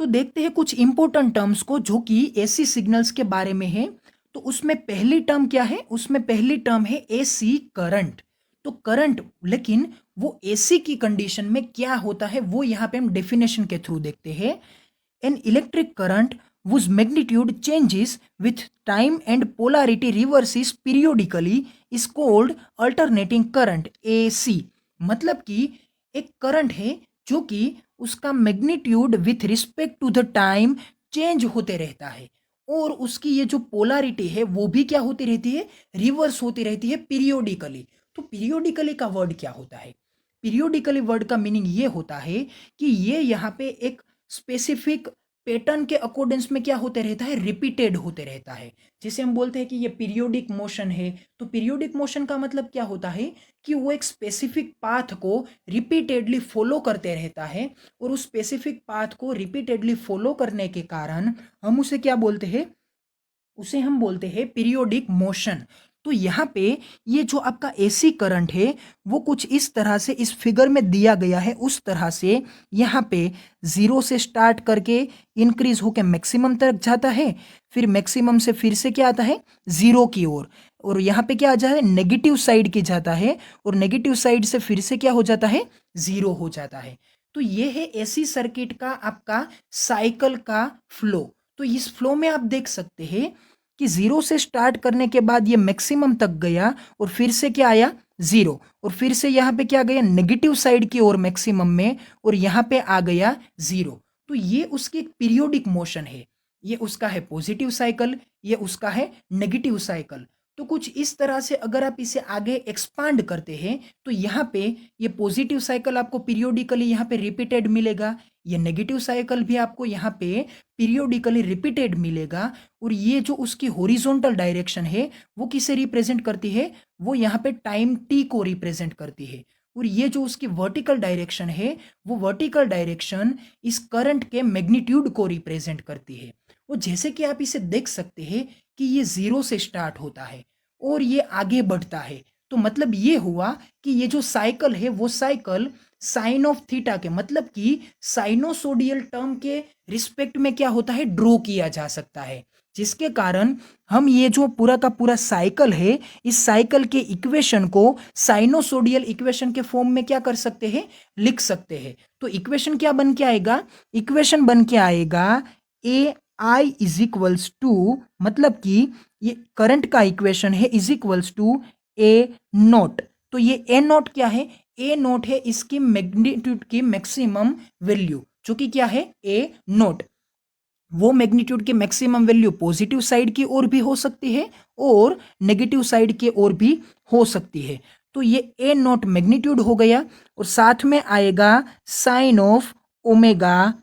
तो देखते हैं कुछ इंपॉर्टेंट टर्म्स को जो कि एसी सिग्नल्स के बारे में है। तो उसमें पहली टर्म क्या है? उसमें पहली टर्म है एसी करंट। तो करंट, लेकिन वो एसी की कंडीशन में क्या होता है वो यहाँ पे हम डेफिनेशन के थ्रू देखते हैं। An electric current whose magnitude changes with time and polarity reverses periodically is called alternating current AC। मतलब कि एक करंट है जो कि उसका magnitude with respect to the time change होते रहता है, और उसकी ये जो पोलारिटी है वो भी क्या होती रहती है? रिवर्स होती रहती है पीरियोडिकली। तो पीरियोडिकली का वर्ड क्या होता है? पीरियोडिकली वर्ड का मीनिंग ये होता है कि ये यहाँ पे एक स्पेसिफिक पैटर्न के अकॉर्डेंस में क्या होते रहता है? रिपीटेड होते रहता है। जिसे हम बोलते हैं कि ये पीरियोडिक मोशन है। तो पीरियोडिक मोशन का मतलब क्या होता है कि वो एक स्पेसिफिक पाथ को रिपीटेडली फॉलो करते रहता है, और उस स्पेसिफिक पाथ को रिपीटेडली फॉलो करने के कारण हम उसे क्या बोलते हैं? उसे हम बोलते हैं पीरियोडिक मोशन। तो यहाँ पे ये जो आपका एसी करंट है वो कुछ इस तरह से इस फिगर में दिया गया है, उस तरह से यहाँ पे जीरो से स्टार्ट करके इंक्रीज होकर मैक्सिमम तक जाता है, फिर मैक्सिमम से फिर से क्या आता है? जीरो की ओर, और यहाँ पे क्या आ जाता है? नेगेटिव साइड की जाता है, और नेगेटिव साइड से फिर से क्या हो जाता है? जीरो हो जाता है। तो ये है एसी सर्किट का आपका साइकिल का फ्लो। तो इस फ्लो में आप देख सकते हैं कि जीरो से स्टार्ट करने के बाद ये मैक्सिमम तक गया, और फिर से क्या आया? जीरो, और फिर से यहाँ पे क्या गया? नेगेटिव साइड की ओर मैक्सिमम में, और यहाँ पे आ गया जीरो। तो ये उसकी एक पीरियोडिक मोशन है। ये उसका है पॉजिटिव साइकिल, ये उसका है नेगेटिव साइकिल। तो कुछ इस तरह से अगर आप इसे आगे एक्सपांड करते हैं तो यहाँ पे ये पॉजिटिव साइकिल आपको पीरियोडिकली यहाँ पे रिपीटेड मिलेगा, ये नेगेटिव साइकिल भी आपको यहाँ पे पीरियोडिकली रिपीटेड मिलेगा, और ये जो उसकी हॉरिजॉन्टल डायरेक्शन है वो किसे रिप्रेजेंट करती है? वो यहाँ पे टाइम टी को रिप्रेजेंट करती है। और ये जो उसकी वर्टिकल डायरेक्शन है वो वर्टिकल डायरेक्शन इस करंट के मैग्नीट्यूड को रिप्रेजेंट करती है। और जैसे कि आप इसे देख सकते हैं कि ये जीरो से स्टार्ट होता है और ये आगे बढ़ता है। तो मतलब ये हुआ कि ये जो साइकिल है वो साइकिल साइन ऑफ थीटा के, मतलब कि साइनोसोडियल टर्म के रिस्पेक्ट में क्या होता है? ड्रॉ किया जा सकता है, जिसके कारण हम ये जो पूरा का पूरा साइकिल है इस साइकिल के इक्वेशन को साइनोसोडियल इक्वेशन के फॉर्म में क्या कर सकते हैं? लिख सकते हैं। तो इक्वेशन क्या बन के आएगा? इक्वेशन बन के आएगा A I is equals to, मतलब कि ये करंट का इक्वेशन है, is equals to A naught. तो ये ए नोट क्या है? ए नोट है इसकी मैग्नीट्यूड की मैक्सिमम वैल्यू, जो कि क्या है? ए नोट। वो मैग्नीट्यूड की मैक्सिमम वैल्यू पॉजिटिव साइड की ओर भी हो सकती है और नेगेटिव साइड की ओर भी हो सकती है। तो ये ए नोट मैग्नीट्यूड हो गया, और साथ में आएगा साइन ऑफ ओमेगा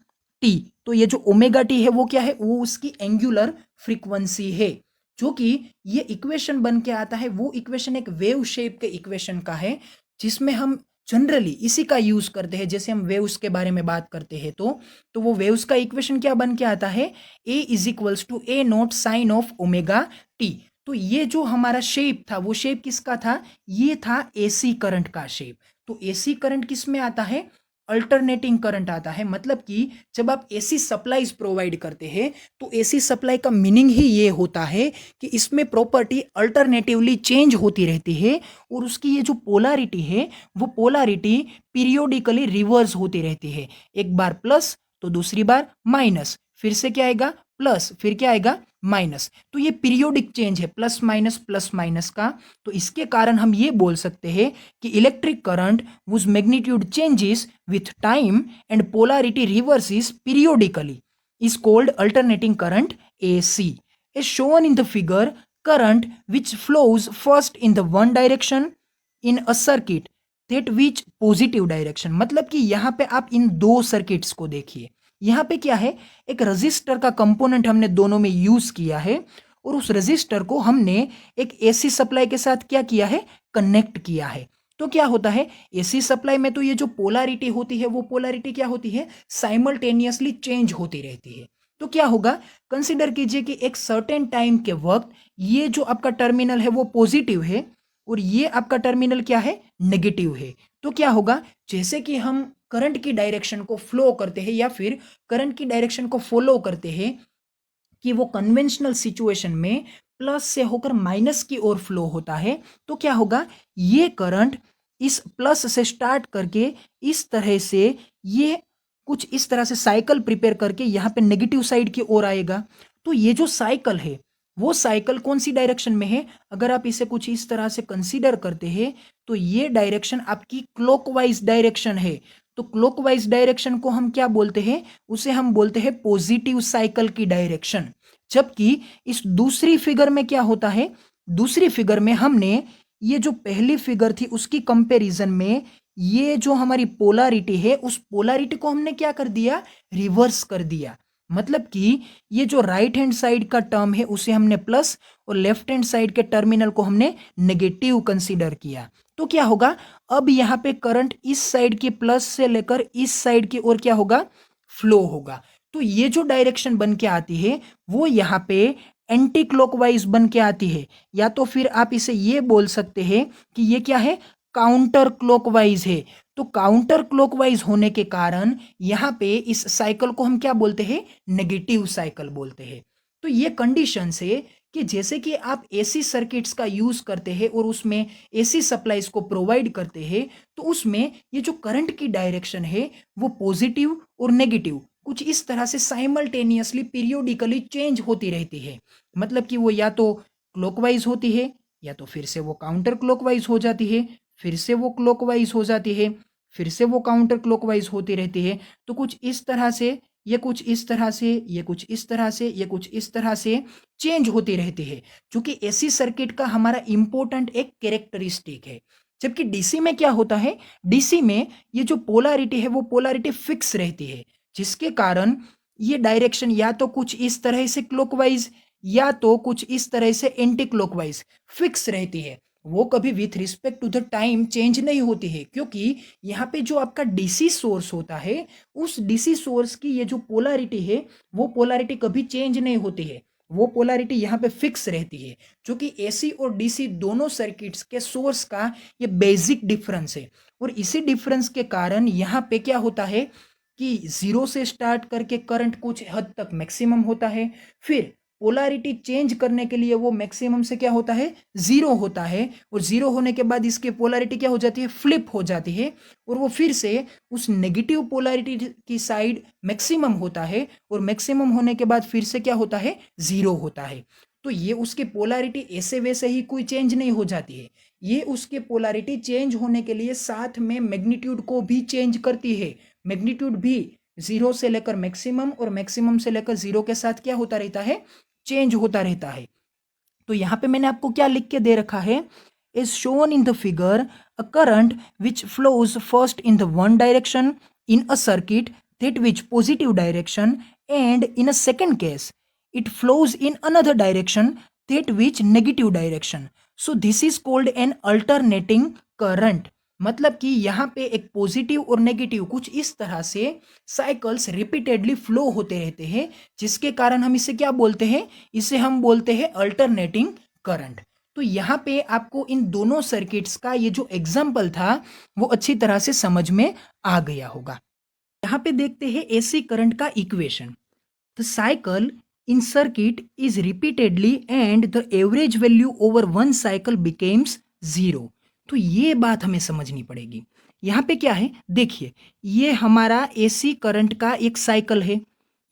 टी। तो ये जो ओमेगा टी है वो क्या है? वो उसकी एंगुलर फ्रीक्वेंसी है, जो कि ये इक्वेशन बन के आता है। वो इक्वेशन एक वेव शेप के इक्वेशन का है, जिसमें हम जनरली इसी का यूज करते हैं। जैसे हम वेव्स के बारे में बात करते हैं तो वो वेव्स का इक्वेशन क्या बन के आता है? A is equals to a naught sine of omega T. तो ये जो हमारा शेप था वो शेप किसका था? ये था एसी करंट का शेप। तो एसी करंट किस में आता है? अल्टरनेटिंग करंट आता है। मतलब कि जब आप एसी सप्लाईज प्रोवाइड करते हैं तो एसी सप्लाई का मीनिंग ही ये होता है कि इसमें प्रॉपर्टी अल्टरनेटिवली चेंज होती रहती है, और उसकी ये जो पोलारिटी है वो पोलारिटी पीरियोडिकली रिवर्स होती रहती है। एक बार प्लस तो दूसरी बार माइनस, फिर से क्या आएगा? प्लस, फिर क्या आएगा? माइनस। तो ये पीरियोडिक चेंज है प्लस माइनस का। तो इसके कारण हम ये बोल सकते हैं कि electric current whose magnitude changes with time and polarity reverses periodically is called alternating current AC. As shown in the figure, current which flows first in the one direction in a circuit that which positive direction, मतलब कि यहाँ पे आप इन दो circuits को देखिए। यहाँ पे क्या है? एक रजिस्टर का कंपोनेंट हमने दोनों में यूज किया है, और उस रजिस्टर को हमने एक एसी सप्लाई के साथ क्या किया है? कनेक्ट किया है। तो क्या होता है? एसी सप्लाई में तो ये जो पोलैरिटी होती है वो पोलैरिटी क्या होती है? साइमल्टेनियसली चेंज होती रहती है। तो क्या होगा? कंसिडर कीजिए कि एक सर्टेन टाइम के वक्त ये जो आपका टर्मिनल है वो पॉजिटिव है, और ये आपका टर्मिनल क्या है? नेगेटिव है। तो क्या होगा? जैसे कि हम करंट की डायरेक्शन को फ्लो करते हैं या फिर करंट की डायरेक्शन को फॉलो करते हैं कि वो कन्वेंशनल सिचुएशन में प्लस से होकर माइनस की ओर फ्लो होता है, तो क्या होगा, ये करंट इस प्लस से स्टार्ट करके इस तरह से ये कुछ इस तरह से साइकिल प्रिपेयर करके यहाँ पे नेगेटिव साइड की ओर आएगा। तो ये जो साइकिल है वो साइकिल कौन सी डायरेक्शन में है, अगर आप इसे कुछ इस तरह से कंसीडर करते हैं तो ये डायरेक्शन आपकी क्लॉकवाइज डायरेक्शन है। तो क्लॉकवाइज डायरेक्शन को हम क्या बोलते हैं, उसे हम बोलते हैं पॉजिटिव साइकिल की डायरेक्शन। जबकि इस दूसरी फिगर में क्या होता है, दूसरी फिगर में हमने ये जो पहली फिगर थी उसकी कंपैरिजन में ये जो हमारी पोलैरिटी है उस पोलैरिटी को हमने क्या कर दिया, रिवर्स कर दिया। मतलब कि ये जो राइट हैंड साइड का टर्म है उसे हमने प्लस और लेफ्ट हैंड साइड के टर्मिनल को हमने नेगेटिव कंसीडर किया। तो क्या होगा, अब यहाँ पे करंट इस साइड की प्लस से लेकर इस साइड की ओर क्या होगा, फ्लो होगा। तो ये जो डायरेक्शन बन के आती है वो यहाँ पे एंटी क्लॉकवाइज बन के आती है, या तो फिर आप इसे ये बोल सकते हैं कि ये क्या है, काउंटर क्लॉकवाइज है। तो काउंटर क्लॉकवाइज होने के कारण यहाँ पे इस साइकिल को हम क्या बोलते हैं, नेगेटिव साइकिल बोलते हैं। तो ये कंडीशन है कि जैसे कि आप एसी सर्किट्स का यूज करते हैं और उसमें एसी सप्लाईज को प्रोवाइड करते हैं, तो उसमें ये जो करंट की डायरेक्शन है वो पॉजिटिव और नेगेटिव कुछ इस तरह से साइमल्टेनियसली पीरियोडिकली चेंज होती रहती है। मतलब कि वो या तो क्लॉकवाइज होती है या तो फिर से वो काउंटर क्लॉकवाइज हो जाती है, फिर से वो क्लॉकवाइज हो जाती है, फिर से वो काउंटर क्लॉकवाइज होती रहती है। तो कुछ इस तरह से, ये कुछ इस तरह से, ये कुछ इस तरह से, ये कुछ इस तरह से चेंज होती रहती है, जो कि एसी सर्किट का हमारा इंपॉर्टेंट एक कैरेक्टरिस्टिक है। जबकि डीसी में क्या होता है, डीसी में ये जो पोलैरिटी है वो पोलैरिटी फिक्स रहती है, जिसके कारण ये डायरेक्शन या तो कुछ इस तरह से क्लॉकवाइज या तो कुछ इस तरह से एंटी क्लॉकवाइज फिक्स रहती है। वो कभी with respect to the time change नहीं होती है, क्योंकि यहाँ पे जो आपका डीसी सोर्स होता है उस डीसी सोर्स की ये जो पोलैरिटी है वो पोलैरिटी कभी चेंज नहीं होती है, वो पोलैरिटी यहाँ पे फिक्स रहती है, जो कि एसी और डीसी दोनों सर्किट्स के सोर्स का ये बेसिक डिफरेंस है। और इसी डिफरेंस के कारण यहाँ पे क्या होता है कि जीरो से स्टार्ट करके करंट कुछ हद तक मैक्सिमम होता है, फिर पोलैरिटी चेंज करने के लिए वो मैक्सिमम से क्या होता है, जीरो होता है, और जीरो होने के बाद इसकी पोलैरिटी क्या हो जाती है, फ्लिप हो जाती है, और वो फिर से उस नेगेटिव पोलैरिटी की साइड मैक्सिमम होता है, और मैक्सिमम होने के बाद फिर से क्या होता है, जीरो होता है। तो ये उसकी पोलैरिटी ऐसे वैसे ही कोई चेंज नहीं हो जाती है, ये उसके पोलैरिटी चेंज होने के लिए साथ में मैग्नीट्यूड को भी चेंज करती है। मैग्नीट्यूड भी जीरो से लेकर मैक्सिमम और मैक्सिमम से लेकर जीरो के साथ क्या होता रहता है, चेंज होता रहता है। तो यहाँ पे मैंने आपको क्या लिख के दे रखा है, is shown in the figure a current which flows first in the one direction in a circuit that which positive direction, and in a second case it flows in another direction that which negative direction. So this is called an alternating current. मतलब कि यहाँ पे एक positive और negative कुछ इस तरह से साइकिल्स रिपीटेडली फ्लो होते रहते हैं, जिसके कारण हम इसे क्या बोलते हैं, इसे हम बोलते हैं अल्टरनेटिंग करंट। तो यहाँ पे आपको इन दोनों सर्किट्स का ये जो एग्जाम्पल था वो अच्छी तरह से समझ में आ गया होगा। यहाँ पे देखते हैं एसी करंट का equation. The cycle in circuit is repeatedly and the average value over one cycle becomes zero. तो ये बात हमें समझनी पड़ेगी। यहाँ पे क्या है, देखिए ये हमारा एसी करंट का एक साइकिल है।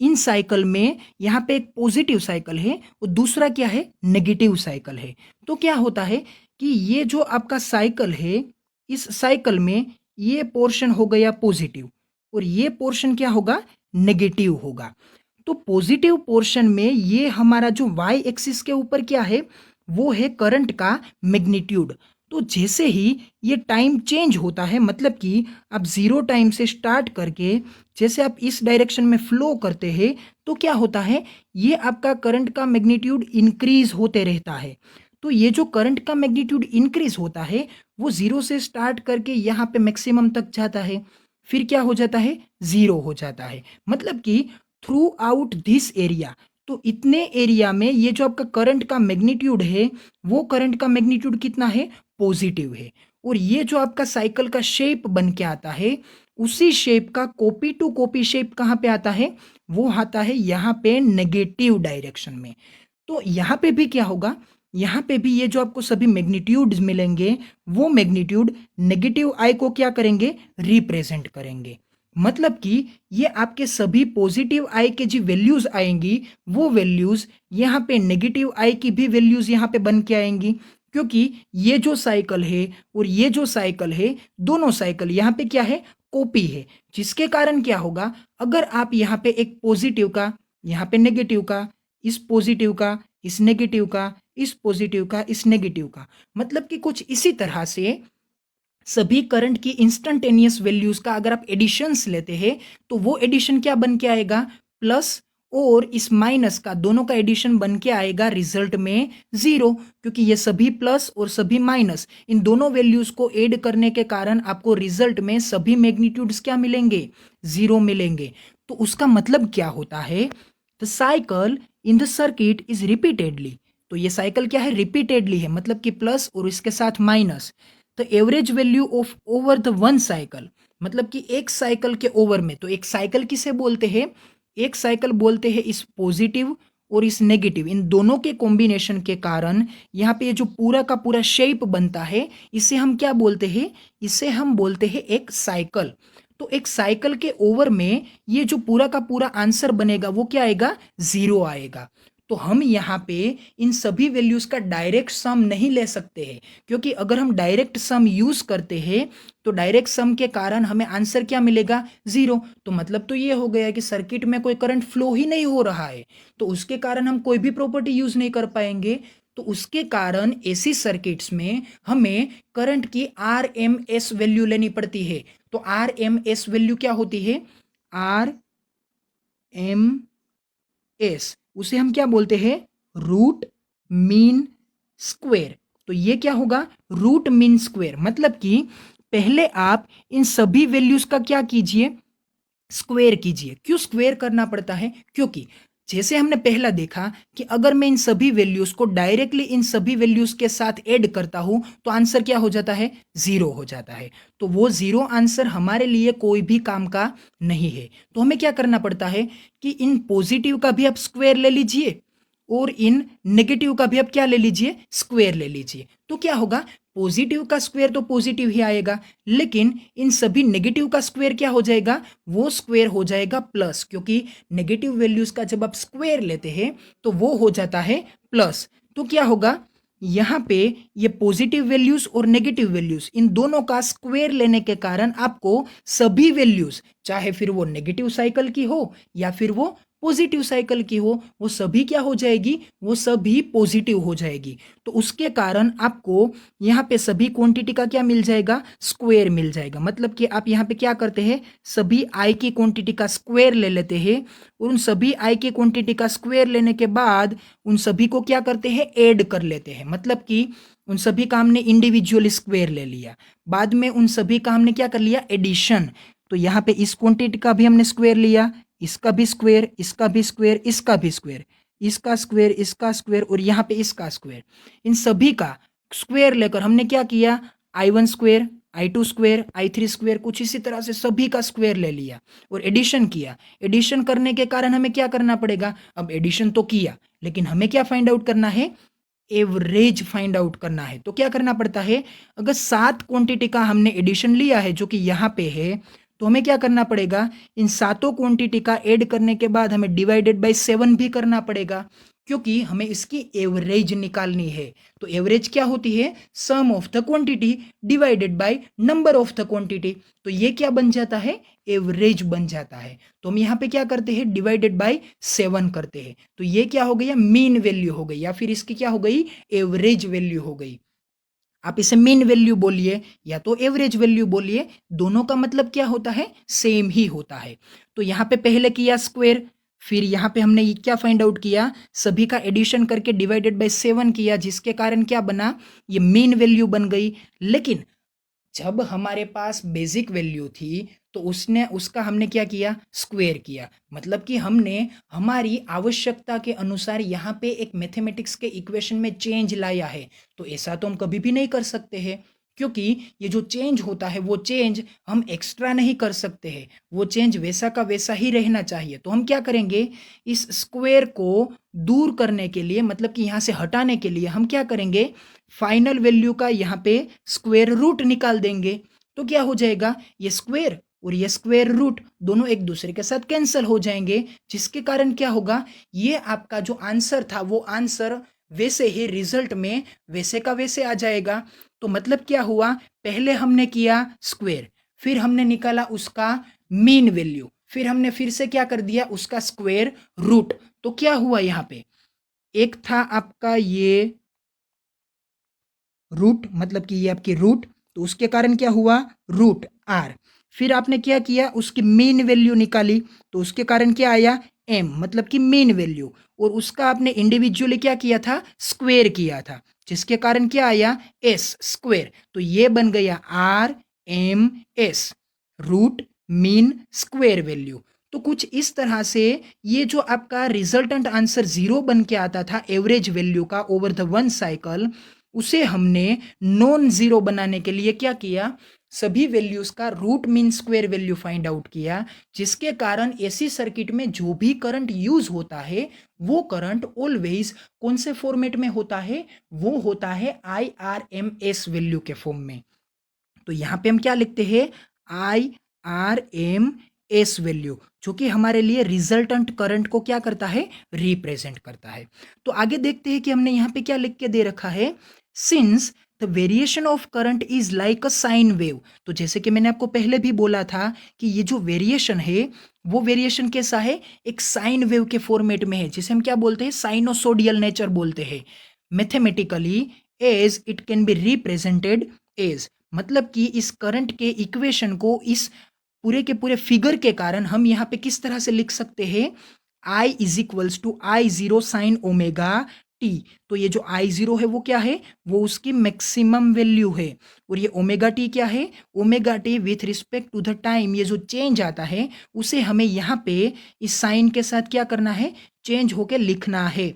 इन साइकिल में यहाँ पे एक पॉजिटिव साइकिल है और दूसरा क्या है, नेगेटिव साइकिल है। तो क्या होता है कि ये जो आपका साइकिल है, इस साइकिल में ये पोर्शन हो गया पॉजिटिव और ये पोर्शन क्या होगा, नेगेटिव होगा। तो पॉजिटिव पोर्शन में ये हमारा जो वाई एक्सिस के ऊपर क्या है, वो है करंट का मैग्नीट्यूड। तो जैसे ही ये टाइम चेंज होता है, मतलब कि आप जीरो टाइम से स्टार्ट करके जैसे आप इस डायरेक्शन में फ्लो करते हैं, तो क्या होता है, ये आपका करंट का मैग्नीट्यूड इंक्रीज होते रहता है। तो ये जो करंट का मैग्नीट्यूड इंक्रीज होता है वो जीरो से स्टार्ट करके यहाँ पे मैक्सिमम तक जाता है, फिर क्या हो जाता है, जीरो हो जाता है। मतलब कि थ्रू आउट दिस एरिया, तो इतने एरिया में ये जो आपका करंट का मैग्नीट्यूड है वो करंट का मैग्नीट्यूड कितना है, पॉजिटिव है। और ये जो आपका साइकिल का शेप बन के आता है उसी शेप का कॉपी टू कॉपी शेप कहाँ पे आता है, वो आता है यहाँ पे नेगेटिव डायरेक्शन में। तो यहाँ पे भी क्या होगा, यहाँ पे भी ये जो आपको सभी मैग्नीट्यूड्स मिलेंगे वो मैग्नीट्यूड नेगेटिव आई को क्या करेंगे, रिप्रेजेंट करेंगे। मतलब कि ये आपके सभी पॉजिटिव आई के जो वैल्यूज आएंगी वो वैल्यूज यहाँ पे नेगेटिव आई की भी वैल्यूज यहाँ पे बन के आएंगी, क्योंकि ये जो साइकिल है और ये जो साइकिल है दोनों साइकिल यहाँ पे क्या है, कॉपी है। जिसके कारण क्या होगा, अगर आप यहाँ पे एक पॉजिटिव का, यहाँ पे नेगेटिव का, इस पॉजिटिव का, इस नेगेटिव का, इस पॉजिटिव का, इस नेगेटिव का, मतलब कि कुछ इसी तरह से सभी करंट की इंस्टंटेनियस वैल्यूज का अगर आप एडिशंस लेते हैं तो वो एडिशन क्या बन के आएगा, प्लस और इस माइनस का दोनों का एडिशन बन के आएगा रिजल्ट में जीरो, क्योंकि ये सभी प्लस और सभी माइनस इन दोनों वैल्यूज को ऐड करने के कारण आपको रिजल्ट में सभी मैग्नीट्यूड्स क्या मिलेंगे, जीरो मिलेंगे। तो उसका मतलब क्या होता है, the cycle in the circuit is repeatedly, तो ये साइकिल क्या है, रिपीटेडली है, मतलब कि प्लस और इसके साथ minus. The average value of over the one cycle, मतलब कि एक साइकिल के ओवर में, तो एक साइकिल किसे बोलते हैं, एक साइकिल बोलते हैं इस पॉजिटिव और इस नेगेटिव इन दोनों के कॉम्बिनेशन के कारण यहाँ पे ये जो पूरा का पूरा शेप बनता है इसे हम क्या बोलते हैं, इसे हम बोलते हैं एक साइकिल। तो एक साइकिल के ओवर में ये जो पूरा का पूरा आंसर बनेगा वो क्या आएगा, जीरो आएगा। तो हम यहाँ पे इन सभी वैल्यूज का डायरेक्ट सम नहीं ले सकते हैं, क्योंकि अगर हम डायरेक्ट सम यूज करते हैं तो डायरेक्ट सम के कारण हमें आंसर क्या मिलेगा, जीरो। तो मतलब तो ये हो गया कि सर्किट में कोई करंट फ्लो ही नहीं हो रहा है, तो उसके कारण हम कोई भी प्रॉपर्टी यूज नहीं कर पाएंगे। तो उसके कारण एसी सर्किट्स में हमें करंट की आर एम एस वैल्यू लेनी पड़ती है। तो आर एम एस वैल्यू क्या होती है, आर एम एस, उसे हम क्या बोलते हैं, रूट मीन स्क्वेयर। तो ये क्या होगा, रूट मीन स्क्वेयर, मतलब कि पहले आप इन सभी वैल्यूज का क्या कीजिए, स्क्वेयर कीजिए। क्यों स्क्वेयर करना पड़ता है, क्योंकि जैसे हमने पहला देखा कि अगर मैं इन सभी वैल्यूज को डायरेक्टली इन सभी वैल्यूज के साथ ऐड करता हूं तो आंसर क्या हो जाता है, जीरो हो जाता है। तो वो जीरो आंसर हमारे लिए कोई भी काम का नहीं है। तो हमें क्या करना पड़ता है कि इन पॉजिटिव का भी आप स्क्वायर ले लीजिए और इन नेगेटिव का भी आप क्या ले लीजिए, स्क्वायर ले लीजिए। तो क्या होगा, पॉजिटिव का स्क्वायर तो पॉजिटिव ही आएगा, लेकिन इन सभी नेगेटिव का स्क्वायर क्या हो जाएगा, वो स्क्वायर हो जाएगा प्लस, क्योंकि नेगेटिव वैल्यूज का जब आप स्क्वायर लेते हैं तो वो हो जाता है प्लस। तो क्या होगा, यहाँ पे ये पॉजिटिव वैल्यूज और नेगेटिव वैल्यूज इन दोनों का स्क्वायर लेने के कारण आपको सभी वैल्यूज, चाहे फिर वो नेगेटिव साइकिल की हो या फिर वो पॉजिटिव साइकिल की हो, वो सभी क्या हो जाएगी, वो सभी पॉजिटिव हो जाएगी। तो उसके कारण आपको यहाँ पे सभी क्वांटिटी का क्या मिल जाएगा, स्क्वायर मिल जाएगा। मतलब कि आप यहाँ पे क्या करते हैं, सभी आई की क्वांटिटी का स्क्वायर ले लेते हैं और उन सभी आई की क्वांटिटी का स्क्वायर लेने के बाद उन सभी को क्या करते हैं, ऐड कर लेते हैं। मतलब कि उन सभी का हमने इंडिविजुअल स्क्वायर ले लिया, बाद में उन सभी का हमने क्या कर लिया, एडिशन। तो यहाँ पे इस क्वांटिटी का भी हमने स्क्वायर लिया, इसका भी स्क्वायर, इसका भी स्क्वायर, इसका भी स्क्वायर, इसका स्क्वायर, इसका स्क्वायर और यहाँ पे इसका स्क्वायर, इन सभी का स्क्वायर लेकर हमने क्या किया, i1 square, i2 square, i3 square, कुछ इसी तरह से सभी का स्क्वायर ले लिया और एडिशन किया। एडिशन करने के कारण हमें क्या करना पड़ेगा, अब एडिशन तो किया लेकिन हमें क्या फाइंड आउट करना है, एवरेज फाइंड आउट करना है। तो क्या करना पड़ता है, अगर 7 क्वांटिटी का हमने एडिशन लिया है जो कि यहाँ पे है, तो हमें क्या करना पड़ेगा, इन सातों क्वांटिटी का ऐड करने के बाद हमें डिवाइडेड बाय 7 भी करना पड़ेगा, क्योंकि हमें इसकी एवरेज निकालनी है। तो एवरेज क्या होती है, sum of the quantity divided by number of the quantity. तो ये क्या बन जाता है, एवरेज बन जाता है। तो हम यहाँ पे क्या करते हैं, डिवाइडेड बाय 7 करते हैं। तो ये क्या हो गया, मीन वैल्यू हो गई, या फिर इसकी क्या हो गई, एवरेज वैल्यू हो गई। आप इसे मीन वैल्यू बोलिए या तो एवरेज वैल्यू बोलिए, दोनों का मतलब क्या होता है, सेम ही होता है। तो यहाँ पे पहले किया स्क्वायर, फिर यहाँ पे हमने क्या फाइंड आउट किया, सभी का एडिशन करके डिवाइडेड बाय 7 किया, जिसके कारण क्या बना, ये मीन वैल्यू बन गई। लेकिन जब हमारे पास बेसिक वैल्यू थी तो उसका हमने क्या किया, स्क्वायर किया। मतलब कि हमने हमारी आवश्यकता के अनुसार यहाँ पे एक मैथमेटिक्स के इक्वेशन में चेंज लाया है। तो ऐसा तो हम कभी भी नहीं कर सकते हैं, क्योंकि ये जो चेंज होता है वो चेंज हम एक्स्ट्रा नहीं कर सकते हैं, वो चेंज वैसा का वैसा ही रहना चाहिए। तो हम क्या करेंगे, इस स्क्वायर को दूर करने के लिए, मतलब कि यहाँ से हटाने के लिए हम क्या करेंगे, फाइनल वैल्यू का यहाँ पे स्क्वायर रूट निकाल देंगे। तो क्या हो जाएगा, ये स्क्वायर और ये स्क्वायर रूट दोनों एक दूसरे के साथ कैंसिल हो जाएंगे, जिसके कारण क्या होगा, ये आपका जो आंसर था वो आंसर वैसे ही रिजल्ट में वैसे का वैसे आ जाएगा। तो मतलब क्या हुआ, पहले हमने किया स्क्वायर, फिर हमने निकाला उसका मीन वैल्यू, फिर हमने फिर से क्या कर दिया, उसका स्क्वायर रूट। तो क्या हुआ यहाँ पे, एक था आपका ये रूट, मतलब कि ये आपकी रूट, तो उसके कारण क्या हुआ, रूट आर। फिर आपने क्या किया, उसकी मीन वैल्यू निकाली, तो उसके कारण क्या आया, एम, मतलब कि मीन वैल्यू, और उसका आपने इंडिविजुअली क्या किया था, स्क्वायर किया था, जिसके कारण क्या आया, एस स्क्वायर। तो ये बन गया R M S, root mean square value. तो कुछ इस तरह से ये जो आपका रिजल्टेंट आंसर जीरो बन के आता था एवरेज वैल्यू का ओवर द वन साइकिल, उसे हमने नॉन जीरो बनाने के लिए क्या किया, सभी वैल्यूज का root mean square value find out किया, जिसके कारण एसी सर्किट में जो भी करंट यूज होता है वो करंट ऑलवेज कौन से फॉर्मेट में होता है, वो होता है IRMS वैल्यू के फॉर्म में। तो यहां पे हम क्या लिखते हैं, IRMS वैल्यू, जो कि हमारे लिए रिजल्टेंट करंट को क्या करता है, रिप्रेजेंट करता है। तो आगे देखते हैं कि हमने यहां पे क्या लिख के दे रखा है, since the variation of current is like a sine wave. तो जैसे कि मैंने आपको पहले भी बोला था कि ये जो वेरिएशन है वो वेरिएशन कैसा है, एक साइन वेव के फॉर्मेट में है, जिसे हम क्या बोलते हैं, साइनोसोडियल नेचर बोलते हैं mathematically, as it can be represented as, मतलब कि इस करंट के इक्वेशन को इस पूरे के पूरे फिगर के कारण हम यहाँ पे किस तरह से लिख सकते हैं, I is equals to I zero sine omega T. तो ये जो आई जीरो है वो क्या है, वो उसकी मैक्सिमम वैल्यू है, और ये ओमेगा टी क्या है, omega T with respect to the time, ये जो चेंज आता है उसे हमें यहाँ पे इस साइन के साथ क्या करना है, चेंज होके लिखना है।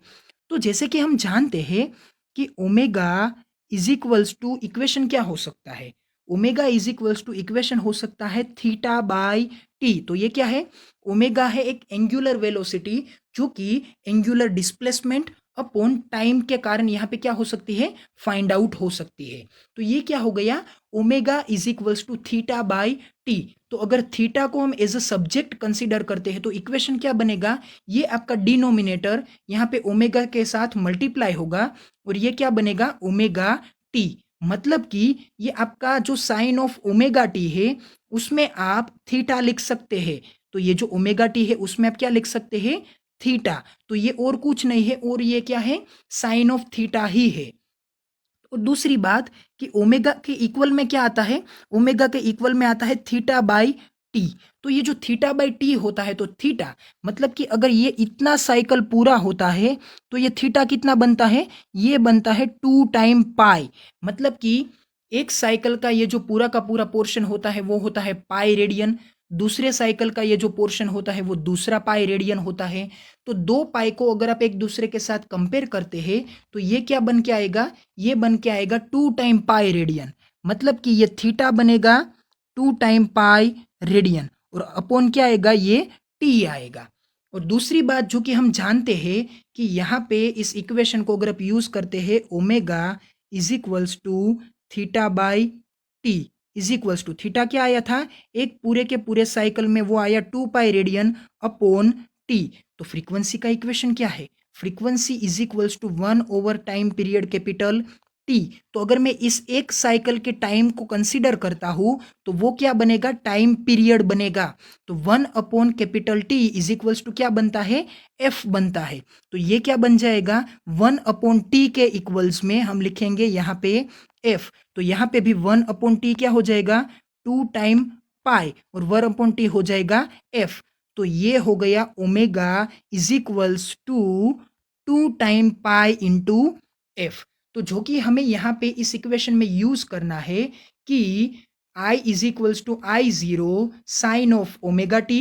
तो जैसे कि हम जानते हैं कि omega is equals to equation क्या हो सकता है, omega is equals to equation हो सकता है थीटा बाय टी। तो ये क्या है, ओमेगा है एक एंगुलर वेलोसिटी, जो कि एंगुलर डिस्प्लेसमेंट अपॉन टाइम के कारण यहाँ पे क्या हो सकती है, फाइंड आउट हो सकती है। तो ये क्या हो गया, omega is equals to theta by T. तो अगर थीटा को हम एज अ सब्जेक्ट कंसीडर करते हैं तो इक्वेशन क्या बनेगा, ये आपका डिनोमिनेटर यहाँ पे ओमेगा के साथ मल्टीप्लाई होगा, और ये क्या बनेगा, ओमेगा टी। मतलब कि ये आपका जो साइन ऑफ ओमेगा टी है उसमें आप थीटा लिख सकते हैं। तो ये जो ओमेगा टी है उसमें आप क्या लिख सकते हैं, थीटा। तो ये और कुछ नहीं है, और ये क्या है, साइन ऑफ थीटा ही है। और दूसरी बात कि ओमेगा के इक्वल में क्या आता है, ओमेगा के इक्वल में आता है थीटा बाई टी। तो ये जो थीटा बाई टी होता है, तो थीटा मतलब कि अगर ये इतना साइकिल पूरा होता है तो ये थीटा कितना बनता है, ये बनता है 2 टाइम पाई। मतलब कि एक साइकिल का ये जो पूरा का पूरा पोर्शन होता है वो होता है पाई रेडियन, दूसरे साइकिल का ये जो पोर्शन होता है वो दूसरा पाई रेडियन होता है। तो दो पाई को अगर आप एक दूसरे के साथ कंपेयर करते हैं तो ये क्या बन के आएगा, ये बन के आएगा 2 टाइम पाई रेडियन। मतलब कि ये थीटा बनेगा 2 टाइम पाई रेडियन, और अपॉन क्या आएगा, ये टी आएगा। और दूसरी बात जो कि हम जानते हैं कि यहाँ पे इस इक्वेशन को अगर आप यूज करते हैं, omega is equals to theta by T is equals to, theta क्या आया था, एक पूरे के पूरे साइकिल में वो आया 2 पाई रेडियन अपॉन टी। तो फ्रीक्वेंसी का इक्वेशन क्या है, frequency is equals to 1 over time period capital T. तो अगर मैं इस एक साइकिल के टाइम को कंसीडर करता हूं तो वो क्या बनेगा, टाइम पीरियड बनेगा। तो 1 upon capital T is equals to क्या बनता है, एफ बनता है। तो ये क्या बन जाएगा, 1 अपॉन टी के इक्वल्स में हम लिखेंगे यहाँ पे एफ। तो यहाँ पे भी 1 अपॉन टी क्या हो जाएगा, 2 टाइम पाई, और 1 अपॉन टी हो जाएगा एफ। तो ये हो गया omega is equals to 2 time pi into F. तो जो कि हमें यहाँ पे इस इक्वेशन में यूज करना है कि I is equals to I zero sine of omega T,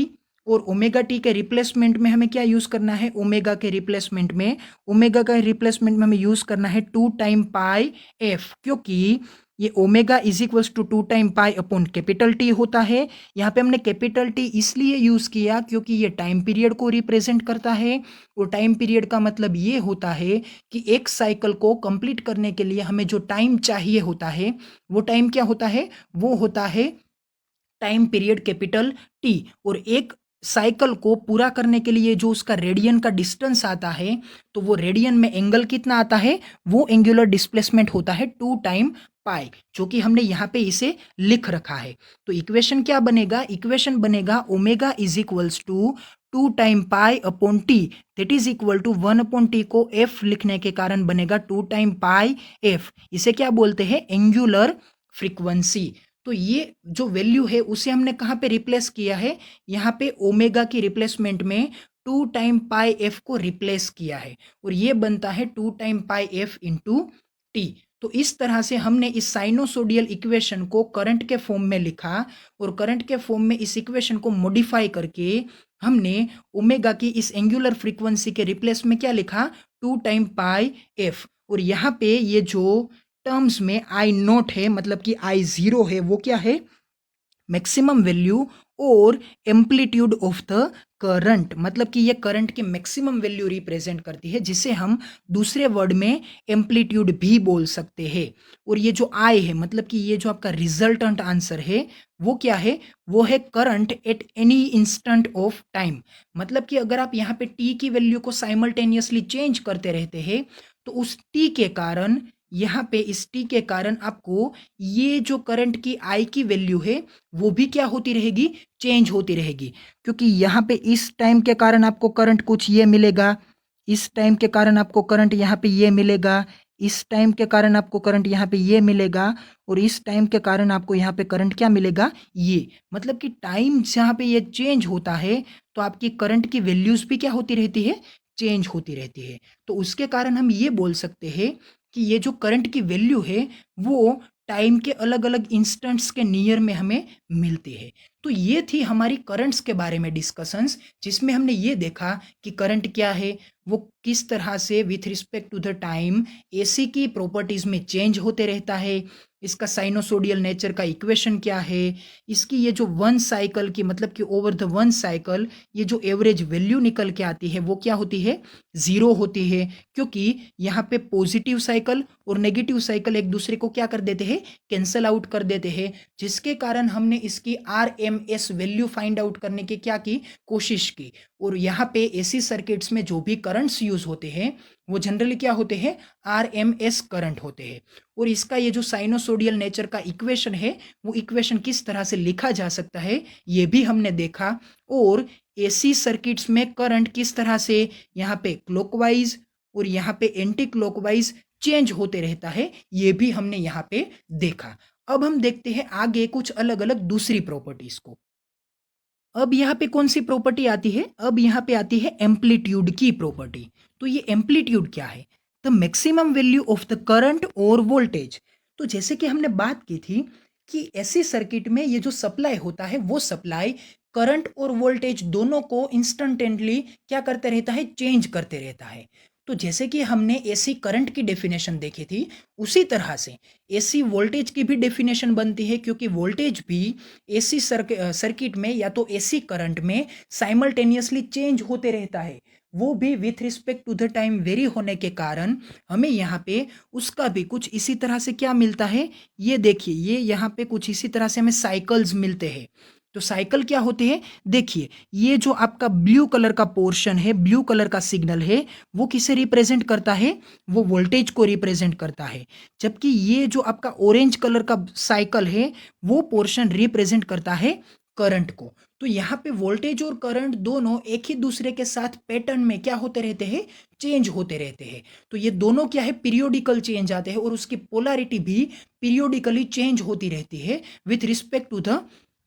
और ओमेगा टी के रिप्लेसमेंट में हमें क्या यूज़ करना है, ओमेगा के रिप्लेसमेंट में, ओमेगा का रिप्लेसमेंट में हमें यूज़ करना है 2 टाइम पाई एफ, क्योंकि ये omega is equals to 2 time pi upon capital T होता है। यहाँ पे हमने कैपिटल टी इसलिए यूज़ किया क्योंकि ये टाइम पीरियड को रिप्रेजेंट करता है, और टाइम पीरियड का मतलब ये होता है कि एक साइकिल को कंप्लीट करने के लिए हमें जो टाइम चाहिए होता है वो टाइम क्या होता है, वो होता है टाइम पीरियड कैपिटल टी। और एक साइकिल को पूरा करने के लिए जो उसका रेडियन का डिस्टेंस आता है, तो वो रेडियन में एंगल कितना आता है, वो एंगुलर डिस्प्लेसमेंट होता है 2 टाइम पाई, जो कि हमने यहाँ पे इसे लिख रखा है। तो इक्वेशन क्या बनेगा, इक्वेशन बनेगा omega is equals to 2 time pi upon T, that is equal to 1 upon T को एफ लिखने के कारण बनेगा 2 टाइम पाई एफ। इसे क्या बोलते हैं, एंगुलर फ्रीक्वेंसी। तो ये जो वैल्यू है उसे हमने कहाँ पे रिप्लेस किया है, यहाँ पे ओमेगा की रिप्लेसमेंट में 2 टाइम पाई एफ को रिप्लेस किया है, और ये बनता है 2 time pi F into T. तो इस तरह से हमने इस साइनोसोडियल इक्वेशन को करंट के फॉर्म में लिखा, और करंट के फॉर्म में इस इक्वेशन को मॉडिफाई करके हमने ओमेगा की इस एंगुलर फ्रीक्वेंसी के रिप्लेस में क्या लिखा, 2 टाइम पाई एफ। और यहाँ पे ये जो टर्म्स में आई नॉट है, मतलब कि आई जीरो है, वो क्या है, मैक्सिमम वैल्यू और एम्पलीट्यूड ऑफ द करंट, मतलब कि ये करंट की मैक्सिमम वैल्यू रिप्रेजेंट करती है, जिसे हम दूसरे वर्ड में एम्पलीट्यूड भी बोल सकते हैं। और ये जो आई है, मतलब कि ये जो आपका रिजल्टेंट आंसर है वो क्या है, वो है current at any instant of time. मतलब कि अगर आप यहाँ पे टी की वैल्यू को साइमल्टेनियसली चेंज करते रहते हैं, तो उस टी के कारण, यहाँ पे इस टी के कारण आपको ये जो करंट की आई की वैल्यू है वो भी क्या होती रहेगी, चेंज होती रहेगी। क्योंकि यहाँ पे इस टाइम के कारण आपको करंट कुछ ये मिलेगा, इस टाइम के कारण आपको करंट यहाँ पे ये मिलेगा, इस टाइम के कारण आपको करंट यहाँ पे ये मिलेगा, और इस टाइम के कारण आपको यहाँ पे करंट क्या मिलेगा, ये। मतलब कि टाइम जहाँ पे ये चेंज होता है तो आपकी करंट की वैल्यूज भी क्या होती रहती है, चेंज होती रहती है। तो उसके कारण हम ये बोल सकते हैं कि ये जो करंट की वैल्यू है वो टाइम के अलग अलग इंस्टेंट्स के नियर में हमें मिलती है। तो ये थी हमारी करंट्स के बारे में डिस्कशंस, जिसमें हमने ये देखा कि करंट क्या है, वो किस तरह से with respect to the time AC की प्रॉपर्टीज में चेंज होते रहता है, इसका साइनोसोडियल नेचर का इक्वेशन क्या है, इसकी ये जो वन साइकिल की, मतलब कि ओवर द वन साइकिल ये जो एवरेज वैल्यू निकल के आती है वो क्या होती है, जीरो होती है। क्योंकि यहाँ पे पॉजिटिव साइकिल और नेगेटिव साइकिल एक दूसरे को क्या कर देते हैं, कैंसल आउट कर देते हैं, जिसके कारण हमने इसकी RMS वैल्यू फाइंड आउट करने की क्या की, कोशिश की। और यहाँ पे एसी सर्किट्स में जो भी करंट्स यूज होते हैं वो जनरली क्या होते हैं, RMS करंट होते हैं। और इसका ये जो साइनोसोडियल नेचर का इक्वेशन है वो इक्वेशन किस तरह से लिखा जा सकता है ये भी हमने देखा। और एसी सर्किट्स में करंट किस तरह से यहाँ पे क्लॉकवाइज और यहाँ पे एंटी क्लॉकवाइज चेंज होते रहता है, ये भी हमने यहाँ पे देखा। अब हम देखते हैं आगे कुछ अलग अलग दूसरी प्रॉपर्टीज को। अब यहाँ पे कौन सी प्रॉपर्टी आती है, अब यहाँ पे आती है एम्पलीट्यूड की प्रॉपर्टी। तो ये एम्पलीट्यूड क्या है, the maximum value of the current और वोल्टेज। तो जैसे कि हमने बात की थी कि ऐसी सर्किट में ये जो सप्लाई होता है वो सप्लाई करंट और वोल्टेज दोनों को इंस्टेंटेनली क्या करते रहता है, चेंज करते रहता है। तो जैसे कि हमने एसी करंट की डेफिनेशन देखी थी, उसी तरह से एसी वोल्टेज की भी डेफिनेशन बनती है, क्योंकि वोल्टेज भी एसी सर्किट में या तो एसी करंट में साइमल्टेनियसली चेंज होते रहता है, वो भी with respect to the time vary होने के कारण हमें यहाँ पे उसका भी कुछ इसी तरह से क्या मिलता है, ये देखिए, ये यहाँ पे कुछ इसी तरह से हमें साइकिल्स मिलते हैं। तो साइकिल क्या होते हैं, देखिए ये जो आपका ब्लू कलर का पोर्शन है, ब्लू कलर का सिग्नल है, वो किसे रिप्रेजेंट करता है, वो वोल्टेज को रिप्रेजेंट करता है। जबकि ये जो आपका ऑरेंज कलर का साइकिल है वो पोर्शन रिप्रेजेंट करता है करंट को। तो यहाँ पे वोल्टेज और करंट दोनों एक ही दूसरे के साथ पैटर्न में क्या होते रहते हैं, चेंज होते रहते हैं। तो ये दोनों क्या है, पीरियोडिकल चेंज आते हैं, और उसकी पोलैरिटी भी पीरियोडिकली चेंज होती रहती है with respect to the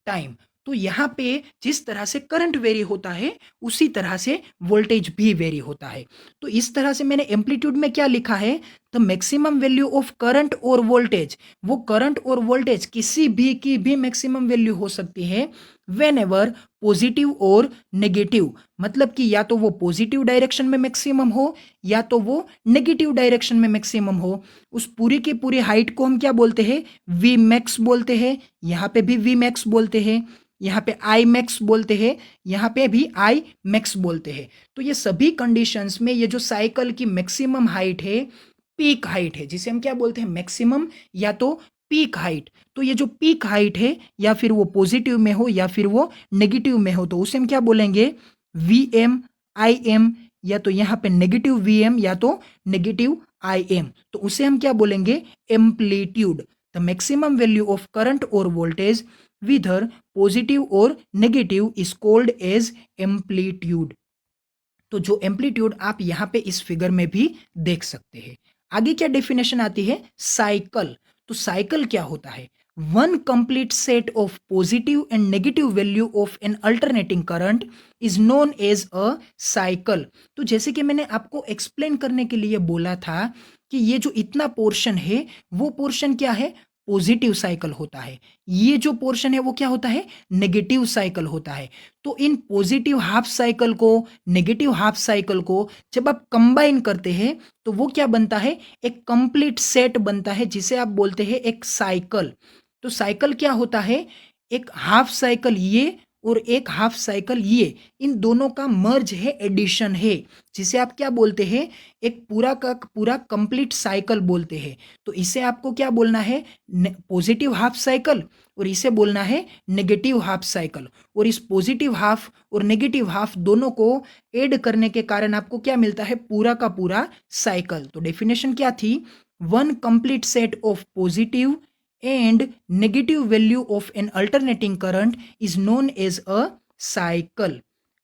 time. तो यहाँ पे जिस तरह से करंट वेरी होता है उसी तरह से वोल्टेज भी वेरी होता है। तो इस तरह से मैंने एम्पलीट्यूड में क्या लिखा है, the maximum value of current और वोल्टेज, वो करंट और वोल्टेज किसी भी की भी मैक्सिमम वैल्यू हो सकती है वेन एवर पॉजिटिव और नेगेटिव, मतलब कि या तो वो पॉजिटिव डायरेक्शन में मैक्सिमम हो या तो वो नेगेटिव डायरेक्शन में मैक्सिमम हो। उस पूरी की पूरी हाइट को हम क्या बोलते हैं, वी मैक्स बोलते हैं, यहाँ पे भी वी मैक्स बोलते हैं, यहाँ पे आई मैक्स बोलते हैं, यहाँ पे भी आई मैक्स बोलते हैं। तो ये सभी कंडीशंस में ये जो साइकिल की मैक्सिमम हाइट है पीक हाइट है, जिसे हम क्या बोलते हैं, मैक्सिमम या तो पीक हाइट। तो ये जो पीक हाइट है या फिर वो पॉजिटिव में हो या फिर वो नेगेटिव में हो, तो उसे हम क्या बोलेंगे, वी एम आई एम, या तो यहाँ पे नेगेटिव वी एम या तो नेगेटिव आई एम, तो उसे हम क्या बोलेंगे, amplitude. The maximum value of current और वोल्टेज विदर पॉजिटिव और negative is called as amplitude. तो जो एम्पलीट्यूड आप यहाँ पे इस फिगर में भी देख सकते हैं। आगे क्या डेफिनेशन आती है, साइकिल। तो साइकिल क्या होता है, one complete set of positive and negative value of an alternating current is known as a cycle. तो जैसे कि मैंने आपको एक्सप्लेन करने के लिए बोला था कि ये जो इतना पोर्शन है वो पोर्शन क्या है, पॉजिटिव साइकिल होता है, ये जो पोर्शन है वो क्या होता है, नेगेटिव साइकिल होता है। तो इन पॉजिटिव हाफ साइकिल को, नेगेटिव हाफ साइकिल को जब आप कंबाइन करते हैं तो वो क्या बनता है, एक कंप्लीट सेट बनता है, जिसे आप बोलते हैं एक साइकिल। तो साइकिल क्या होता है, एक हाफ साइकिल ये और एक हाफ साइकिल ये, इन दोनों का मर्ज है, एडिशन है, जिसे आप क्या बोलते हैं, एक पूरा का पूरा कंप्लीट साइकिल बोलते हैं। तो इसे आपको क्या बोलना है, पॉजिटिव हाफ साइकिल, और इसे बोलना है नेगेटिव हाफ साइकिल। और इस पॉजिटिव हाफ और नेगेटिव हाफ दोनों को ऐड करने के कारण आपको क्या मिलता है, पूरा का पूरा साइकिल। तो डेफिनेशन क्या थी, one complete set of positive and negative value of an alternating current is known as a cycle.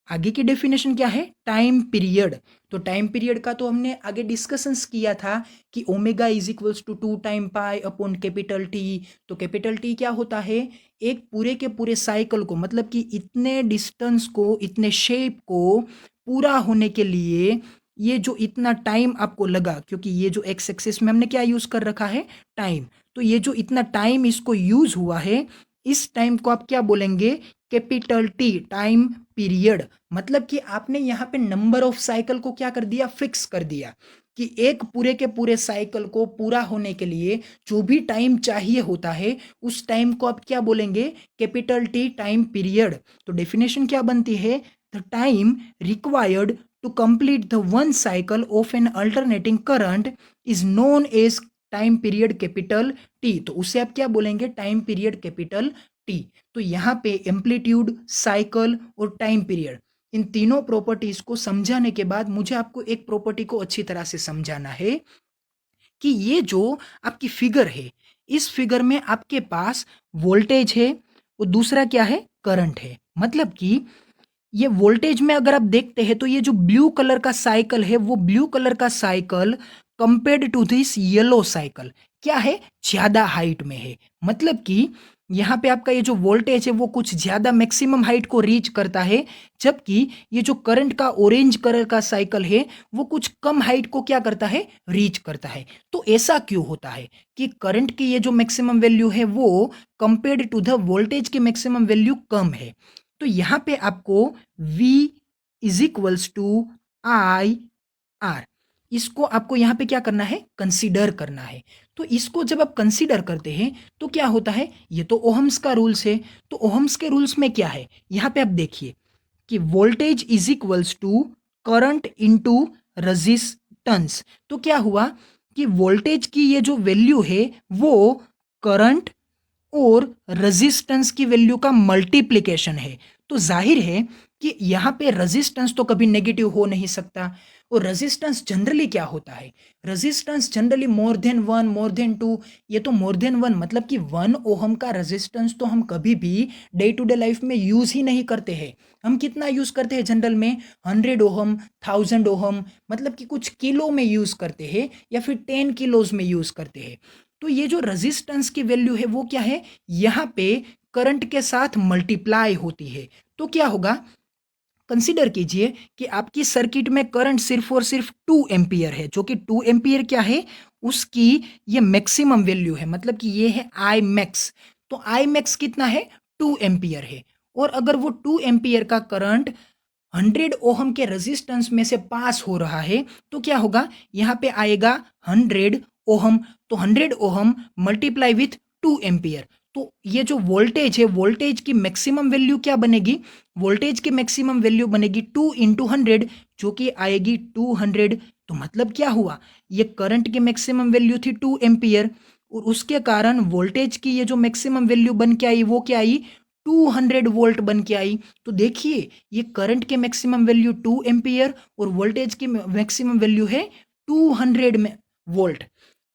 आगे की डेफिनेशन क्या है, टाइम पीरियड। तो टाइम पीरियड का तो हमने आगे डिस्कशंस किया था कि omega is equals to 2 time pi upon capital T. तो कैपिटल टी क्या होता है, एक पूरे के पूरे साइकिल को, मतलब कि इतने डिस्टेंस को, इतने शेप को पूरा होने के लिए ये जो इतना टाइम आपको लगा, क्योंकि ये जो एक्स एक्सिस में हमने क्या यूज कर रखा है, टाइम। तो ये जो इतना टाइम इसको यूज हुआ है, इस टाइम को आप क्या बोलेंगे, कैपिटल टी, टाइम पीरियड। मतलब कि आपने यहाँ पे नंबर ऑफ साइकिल को क्या कर दिया, फिक्स कर दिया, कि एक पूरे के पूरे साइकिल को पूरा होने के लिए जो भी टाइम चाहिए होता है, उस टाइम को आप क्या बोलेंगे, कैपिटल टी, टाइम पीरियड। तो डेफिनेशन क्या बनती है, the time required to complete the one cycle of an alternating current is known as time period capital T. तो उसे आप क्या बोलेंगे, टाइम पीरियड कैपिटल टी। तो यहाँ पे एम्पलीट्यूड, साइकिल और टाइम पीरियड, इन तीनों प्रॉपर्टीज को समझाने के बाद मुझे आपको एक प्रॉपर्टी को अच्छी तरह से समझाना है कि ये जो आपकी फिगर है, इस फिगर में आपके पास वोल्टेज है और दूसरा क्या है, करंट है। मतलब कि ये वोल्टेज में अगर आप देखते हैं तो ये जो ब्लू कलर का साइकिल है, वो ब्लू कलर का cycle compared to this yellow cycle क्या है, ज्यादा हाइट में है। मतलब कि यहाँ पे आपका ये जो वोल्टेज है वो कुछ ज्यादा मैक्सिमम हाइट को रीच करता है, जबकि ये जो करंट का ऑरेंज कलर का साइकिल है वो कुछ कम हाइट को क्या करता है, रीच करता है। तो ऐसा क्यों होता है कि करंट की ये जो मैक्सिमम वैल्यू है वो कंपेयर्ड टू द वोल्टेज की मैक्सिमम वैल्यू कम है। तो यहाँ पे आपको V is equals to I R, इसको आपको यहाँ पे क्या करना है, कंसीडर करना है। तो इसको जब आप कंसीडर करते हैं तो क्या होता है, ये तो ओहम्स का रूल्स है। तो ओहम्स के रूल्स में क्या है, यहाँ पे आप देखिए कि voltage is equals to current into resistance. तो क्या हुआ कि वोल्टेज की ये जो वैल्यू है वो करंट और रेजिस्टेंस की वैल्यू का मल्टीप्लिकेशन है। तो जाहिर है कि यहाँ पे रेजिस्टेंस तो कभी नेगेटिव हो नहीं सकता। और रेजिस्टेंस जनरली क्या होता है, resistance generally more than one, more than two. ये तो मोर देन वन, मतलब कि 1 ओहम का रेजिस्टेंस तो हम कभी भी डे टू डे लाइफ में यूज ही नहीं करते हैं। हम कितना यूज करते हैं जनरल में, 100 ओहम, 1000 ओहम, मतलब कि कुछ किलो में यूज करते हैं या फिर 10 किलोज में यूज करते हैं। तो ये जो रेजिस्टेंस की वैल्यू है वो क्या है, यहाँ पे करंट के साथ मल्टीप्लाई होती है। तो क्या होगा, कंसीडर कीजिए कि आपकी सर्किट में करंट सिर्फ और सिर्फ 2 एम्पियर है, जो कि 2 एम्पियर क्या है, उसकी ये मैक्सिमम वैल्यू है, मतलब कि ये है आई मैक्स। तो आई मैक्स कितना है, 2 एम्पियर है। और अगर वो 2 एम्पियर का करंट 100 ओहम के रेजिस्टेंस में से पास हो रहा है तो क्या होगा, यहाँ पे आएगा 100 ओहम। तो 100 ओहम मल्टीप्लाई विथ 2 एम्पियर। तो ये जो वोल्टेज है, वोल्टेज की मैक्सिमम वैल्यू क्या बनेगी, वोल्टेज की मैक्सिमम वैल्यू बनेगी 2 × 100, जो कि आएगी 200। तो मतलब क्या हुआ, ये करंट की मैक्सिमम वैल्यू थी 2 एम्पियर, और उसके कारण वोल्टेज की ये जो मैक्सिमम वैल्यू बन के आई वो क्या आई, 200 वोल्ट बन के आई। तो देखिए ये करंट के मैक्सिमम वैल्यू 2 एम्पियर और वोल्टेज की मैक्सिमम वैल्यू है 200 वोल्ट।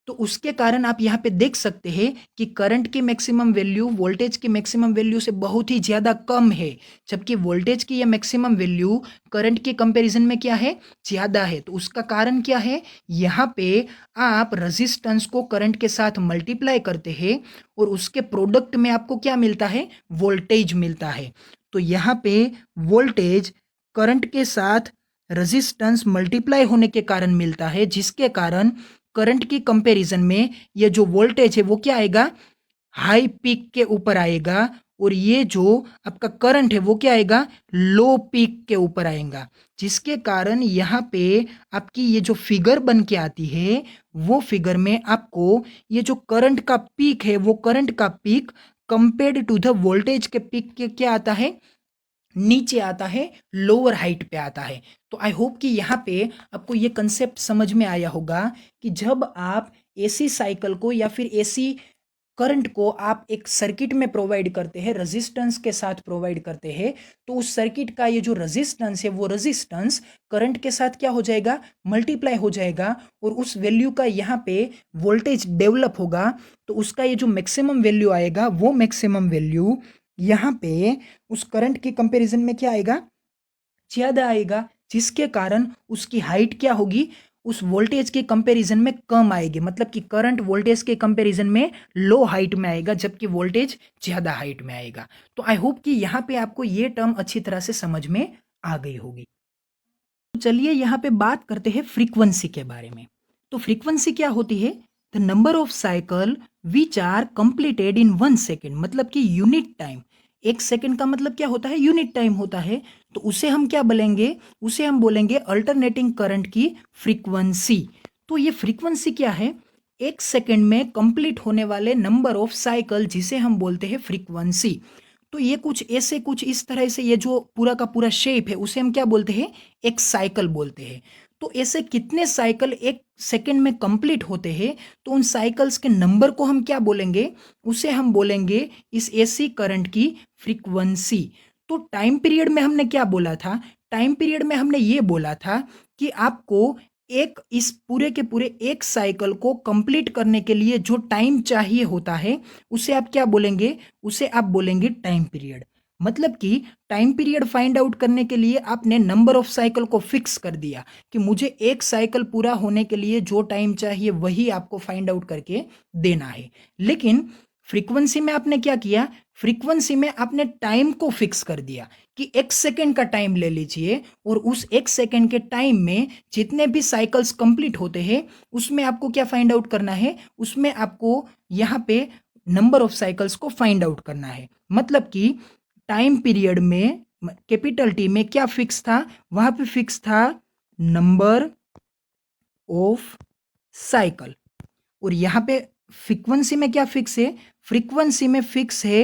तो उसके कारण आप यहाँ पे देख सकते हैं कि करंट की मैक्सिमम वैल्यू वोल्टेज की मैक्सिमम वैल्यू से बहुत ही ज़्यादा कम है, जबकि वोल्टेज की यह मैक्सिमम वैल्यू करंट के कंपैरिजन में क्या है, ज़्यादा है। तो उसका कारण क्या है, यहाँ पे आप रेजिस्टेंस को करंट के साथ मल्टीप्लाई करते हैं और उसके प्रोडक्ट में आपको क्या मिलता है, वोल्टेज मिलता है। तो यहाँ पे वोल्टेज करंट के साथ रेजिस्टेंस मल्टीप्लाई होने के कारण मिलता है, जिसके कारण करंट की कंपैरिजन में ये जो वोल्टेज है वो क्या आएगा, हाई पीक के ऊपर आएगा, और ये जो आपका करंट है वो क्या आएगा, लो पीक के ऊपर आएगा। जिसके कारण यहाँ पे आपकी ये जो फिगर बन के आती है वो फिगर में आपको ये जो करंट का पीक है वो करंट का peak compared to the voltage के पीक के क्या आता है, नीचे आता है, लोअर हाइट पे आता है। तो आई होप कि यहाँ पे आपको ये कंसेप्ट समझ में आया होगा कि जब आप एसी साइकिल को या फिर एसी करंट को आप एक सर्किट में प्रोवाइड करते हैं, रेजिस्टेंस के साथ प्रोवाइड करते हैं, तो उस सर्किट का ये जो रेजिस्टेंस है वो रेजिस्टेंस करंट के साथ क्या हो जाएगा, मल्टीप्लाई हो जाएगा, और उस वैल्यू का यहाँ पे वोल्टेज डेवलप होगा। तो उसका ये जो मैक्सिमम वैल्यू आएगा वो मैक्सिमम वैल्यू यहाँ पे उस करंट के कंपैरिजन में क्या आएगा, ज़्यादा आएगा, जिसके कारण उसकी हाइट क्या होगी, उस वोल्टेज के कंपैरिजन में कम आएगी। मतलब कि करंट वोल्टेज के कंपैरिजन में लो हाइट में आएगा, जबकि वोल्टेज ज़्यादा हाइट में आएगा। तो आई होप कि यहाँ पे आपको ये टर्म अच्छी तरह से समझ में आ गई होगी। तो चलिए यहाँ पे बात करते हैं फ्रीक्वेंसी के बारे में। तो फ्रीक्वेंसी क्या होती है, the number of cycle which are completed in 1 second, मतलब कि यूनिट टाइम। 1 सेकेंड का मतलब क्या होता है, यूनिट टाइम होता है। तो उसे हम क्या बोलेंगे, उसे हम बोलेंगे अल्टरनेटिंग करंट की फ्रीक्वेंसी। तो ये फ्रीक्वेंसी क्या है, 1 सेकेंड में कंप्लीट होने वाले नंबर ऑफ साइकिल, जिसे हम बोलते हैं फ्रीक्वेंसी। तो ये कुछ ऐसे, कुछ इस तरह से ये जो पूरा का पूरा शेप है उसे हम क्या बोलते हैं, एक साइकिल बोलते हैं। तो ऐसे कितने साइकिल 1 सेकेंड में कंप्लीट होते हैं, तो उन साइकिल्स के नंबर को हम क्या बोलेंगे, उसे हम बोलेंगे इस एसी करंट की फ्रीक्वेंसी। तो टाइम पीरियड में हमने क्या बोला था, टाइम पीरियड में हमने ये बोला था कि आपको एक इस पूरे के पूरे एक साइकिल को कंप्लीट करने के लिए जो टाइम चाहिए होता है उसे आप क्या बोलेंगे, उसे आप बोलेंगे टाइम पीरियड। मतलब कि टाइम पीरियड फाइंड आउट करने के लिए आपने नंबर ऑफ साइकिल को फिक्स कर दिया कि मुझे एक साइकिल पूरा होने के लिए जो टाइम चाहिए वही आपको फाइंड आउट करके देना है। लेकिन फ्रीक्वेंसी में आपने क्या किया, फ्रीक्वेंसी में आपने टाइम को फिक्स कर दिया कि 1 सेकेंड का टाइम ले लीजिए, और उस 1 सेकेंड के टाइम में जितने भी साइकिल्स कंप्लीट होते हैं उसमें आपको क्या फाइंड आउट करना है, उसमें आपको यहाँ पे नंबर ऑफ साइकिल्स को फाइंड आउट करना है। मतलब कि टाइम पीरियड में कैपिटल टी में क्या फिक्स था, वहां पे फिक्स था नंबर ऑफ साइकिल, और यहाँ पे फ्रीक्वेंसी में क्या फिक्स है, फ्रीक्वेंसी में फिक्स है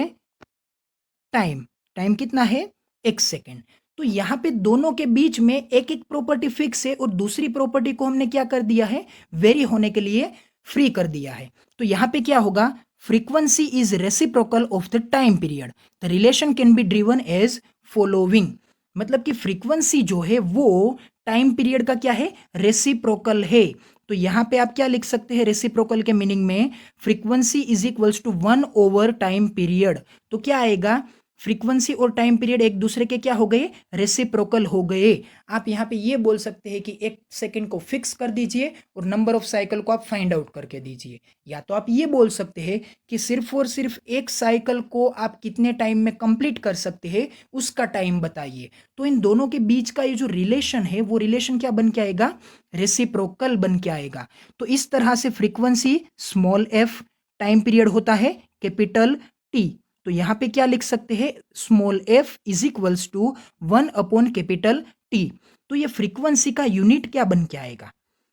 टाइम। टाइम कितना है, 1 सेकेंड। तो यहाँ पे दोनों के बीच में एक एक प्रॉपर्टी फिक्स है और दूसरी प्रॉपर्टी को हमने क्या कर दिया है, वेरी होने के लिए फ्री कर दिया है। तो यहाँ पे क्या होगा, frequency is reciprocal of the time period, the relation can be driven as following. मतलब कि फ्रीक्वेंसी जो है वो टाइम पीरियड का क्या है, रेसिप्रोकल है। तो यहाँ पे आप क्या लिख सकते हैं रेसिप्रोकल के मीनिंग में, frequency is equals to 1 over time period. तो क्या आएगा, फ्रीक्वेंसी और टाइम पीरियड एक दूसरे के क्या हो गए, रेसिप्रोकल हो गए। आप यहाँ पे ये बोल सकते हैं कि 1 सेकंड को फिक्स कर दीजिए और नंबर ऑफ साइकिल को आप फाइंड आउट करके दीजिए। या तो आप ये बोल सकते हैं कि सिर्फ और सिर्फ एक साइकिल को आप कितने टाइम में कंप्लीट कर सकते हैं उसका टाइम बताइए। तो इन दोनों के बीच का ये जो रिलेशन है वो रिलेशन क्या बन के आएगा, रेसिप्रोकल बन के आएगा। तो इस तरह से frequency small F, time period होता है कैपिटल टी। तो यहां पे क्या लिख सकते हैं, small F is equals to 1 upon capital T. तो ये फ्रीक्वेंसी का यूनिट क्या बन के आएगा,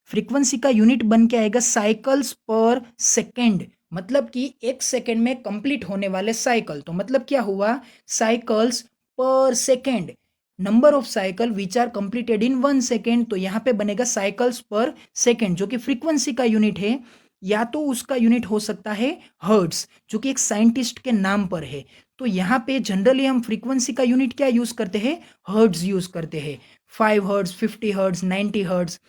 फ्रीक्वेंसी का यूनिट बन के आएगा साइकिल्स पर सेकेंड। मतलब कि 1 सेकेंड में कंप्लीट होने वाले साइकिल। तो मतलब क्या हुआ, cycles per second, number of cycle which are completed in 1 second. तो यहाँ पे बनेगा साइकिल्स पर सेकेंड, जो कि फ्रीक्वेंसी का यूनिट है। या तो उसका यूनिट हो सकता है हर्ट्स, जो कि एक साइंटिस्ट के नाम पर है। तो यहाँ पे जनरली हम फ्रीक्वेंसी का यूनिट क्या यूज करते हैं, हर्ट्स यूज करते हैं। 5 हर्ट्स, 50 हर्ट्स, 90 हर्ट्स।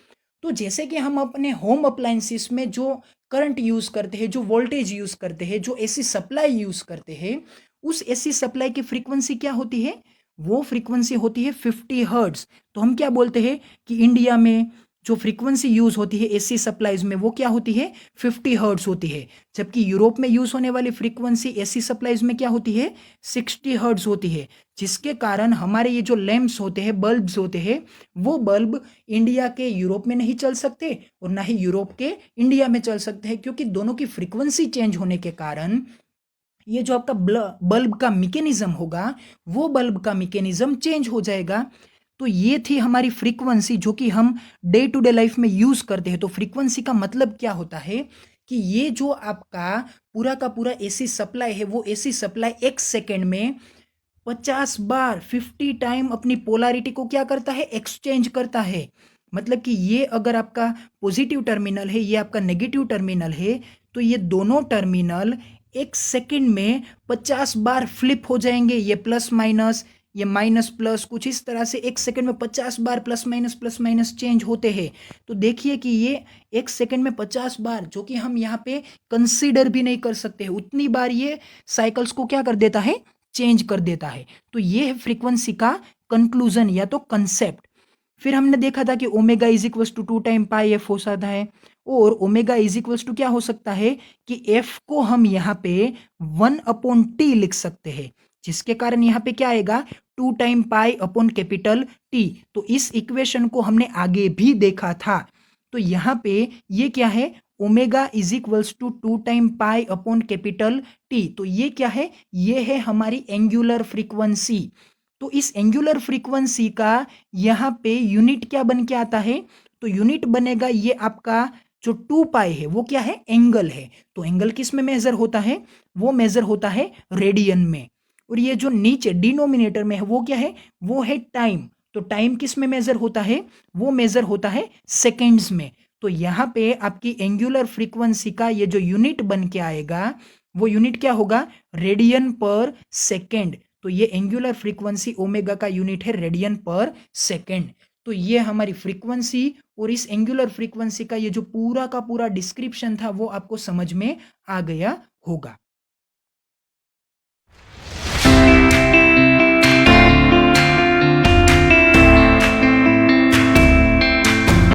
तो जैसे कि हम अपने होम अप्लायंसेस में जो करंट यूज करते हैं, जो वोल्टेज यूज करते हैं, जो एसी सप्लाई यूज करते हैं, उस एसी सप्लाई की फ्रीक्वेंसी क्या होती है, वो फ्रीक्वेंसी होती है 50 हर्ट्स। तो हम क्या बोलते हैं कि इंडिया में जो फ्रीक्वेंसी यूज होती है एसी सप्लाईज में वो क्या होती है, 50 हर्ट्स होती है। जबकि यूरोप में यूज होने वाली फ्रीक्वेंसी एसी सप्लाईज में क्या होती है, 60 हर्ट्स होती है। जिसके कारण हमारे ये जो लैंप्स होते हैं, बल्ब्स होते हैं, वो बल्ब इंडिया के यूरोप में नहीं चल सकते और ना ही यूरोप के इंडिया में चल सकते हैं, क्योंकि दोनों की फ्रीक्वेंसी चेंज होने के कारण ये जो आपका बल्ब का मैकेनिज्म होगा, वो बल्ब का मैकेनिज्म चेंज हो जाएगा। तो ये थी हमारी फ्रीक्वेंसी, जो कि हम डे टू डे लाइफ में यूज करते हैं। तो फ्रीक्वेंसी का मतलब क्या होता है कि ये जो आपका पूरा का पूरा एसी सप्लाई है, वो एसी सप्लाई 1 सेकेंड में 50 बार, 50 टाइम अपनी पोलैरिटी को क्या करता है, एक्सचेंज करता है। मतलब कि ये अगर आपका पॉजिटिव टर्मिनल है, ये आपका नेगेटिव टर्मिनल है, तो ये दोनों टर्मिनल 1 सेकेंड में 50 बार फ्लिप हो जाएंगे। ये प्लस माइनस, ये माइनस प्लस, कुछ इस तरह से 1 सेकेंड में 50 बार प्लस माइनस चेंज होते हैं। तो देखिए कि ये 1 सेकेंड में 50 बार, जो कि हम यहाँ पे कंसीडर भी नहीं कर सकते, उतनी बार ये साइकिल्स को क्या कर देता है, चेंज कर देता है। तो ये है फ्रीक्वेंसी का कंक्लूजन या तो कंसेप्ट। फिर हमने देखा था कि omega is equals to 2 time pi F हो सकता है, और ओमेगा इज इक्वल्स टू क्या हो सकता है कि एफ को हम यहाँ पे 1/T लिख सकते हैं, जिसके कारण यहाँ पे क्या आएगा, 2 टाइम पाई अपॉन टी। तो इस इक्वेशन को हमने आगे भी देखा था। तो यहाँ पे ये क्या है, omega is equals to 2 time pi upon T. तो ये क्या है, ये है हमारी एंगुलर फ्रीक्वेंसी। तो इस एंगुलर फ्रीक्वेंसी का यहाँ पे यूनिट क्या बन के आता है, तो यूनिट बनेगा ये आपका जो 2 पाई है, वो क्या है, एंगल है। तो एंगल किस में मेजर होता है, वो मेजर होता है रेडियन में। और ये जो नीचे डिनोमिनेटर में है वो क्या है, वो है टाइम। तो टाइम किस में मेजर होता है, वो मेजर होता है सेकेंड्स में। तो यहाँ पे आपकी एंगुलर फ्रीक्वेंसी का ये जो यूनिट बन के आएगा, वो यूनिट क्या होगा, रेडियन पर सेकेंड। तो ये एंगुलर फ्रीक्वेंसी ओमेगा का यूनिट है रेडियन पर सेकेंड। तो ये हमारी फ्रीक्वेंसी और इस एंगुलर फ्रीक्वेंसी का ये जो पूरा का पूरा डिस्क्रिप्शन था वो आपको समझ में आ गया होगा।